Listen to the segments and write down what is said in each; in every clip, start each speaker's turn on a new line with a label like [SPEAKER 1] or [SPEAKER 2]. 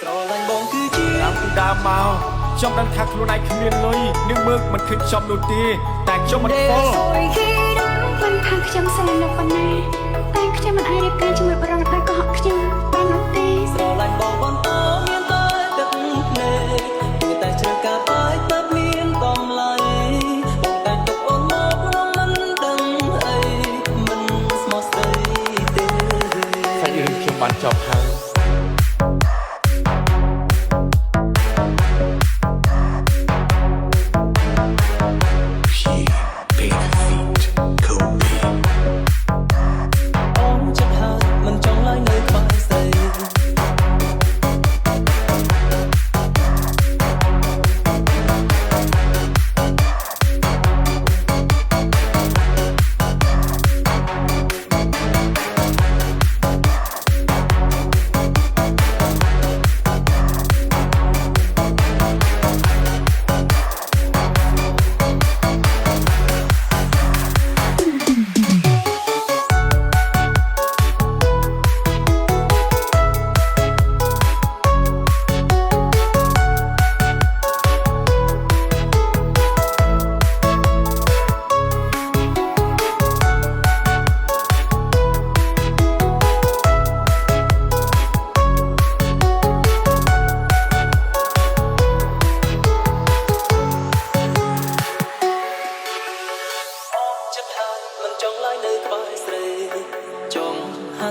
[SPEAKER 1] តាមពីដើមមកខ្ញុំដឹងថាខ្លួនឯងគ្មានលុយនឹងមើលមិនឃើញខ្ញុំនោះទេតែខ្ញុំមិនពោល
[SPEAKER 2] មិនថាខ្ញុំស្រឡាញ់លោកប៉ុណ្ណាតែខ្ញុំមិនអាចរៀបការជាមួយបរិយាកាសកុហកខ្ញុំបាននោះទេ
[SPEAKER 3] ស្រឡាញ់បងបន្តមានតែទឹកភ្នែកគឺតែជ្រើការបាយទៅមានតម្លៃបងតែទុកអូនមកក្នុងមិនដឹងអីមិនស្មោះស្ដីទេ
[SPEAKER 1] សាច់រឿងខ្ញុំបានចប់ហើយ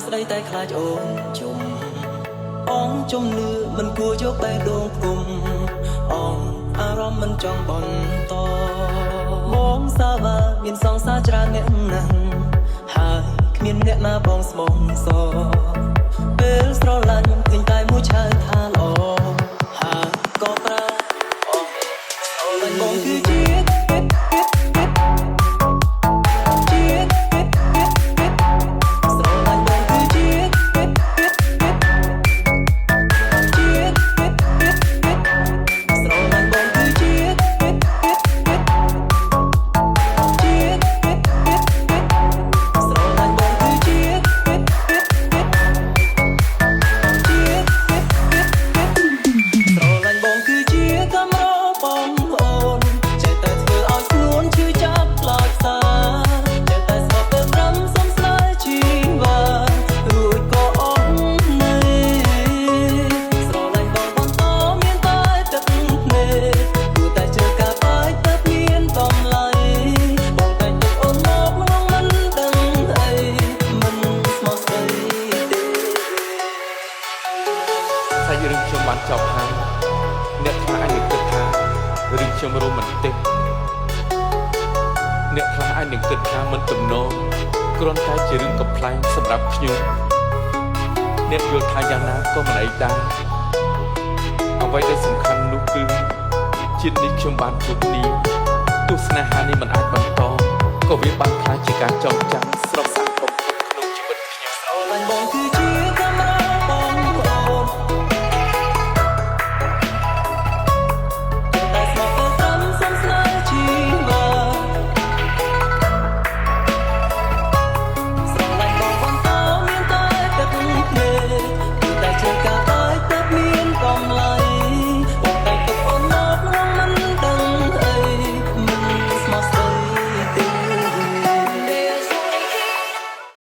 [SPEAKER 3] ស្ដីតែខ្លាចអូនជុំអងជំនឿមិនគួរយកបែរដងគុំអងអារម្មណ៍មិនចង់បន្តបងសាវ៉ាមានសង្សារច្រើនអ្នកណាស់ហើយគ្មានអ្នកណាបងស្មងសពេលស្រឡាញ់ឃើញតែមួយឆៅថាល្អហើយក៏ប្រើអងស្រឡាញ់បងគឺជា
[SPEAKER 1] រឿងខ្ញុំបានចប់ហើយអ្នកខ្លះអាចនឹងគិតថារឿងខ្ញុំរ៉ូមែនទិកអ្នកខ្លះអាចនឹងគិតថាមិនទំនងគ្រាន់តែជារឿងកំប្លែងសម្រាប់ខ្ញុំអ្នកយល់ថាយ៉ាងណាក៏មិនអីដែរអ្វីដែលសំខាន់នោះគឺជាតិនេះខ្ញុំបានជួបនេះទស្សនៈនេះមិនអាចបន្តក៏វាបានខ្លាចជាការចងចាំស្រុកសង្គមក្នុងជីវិតខ្ញុំ
[SPEAKER 3] ស្រឡាញ់បង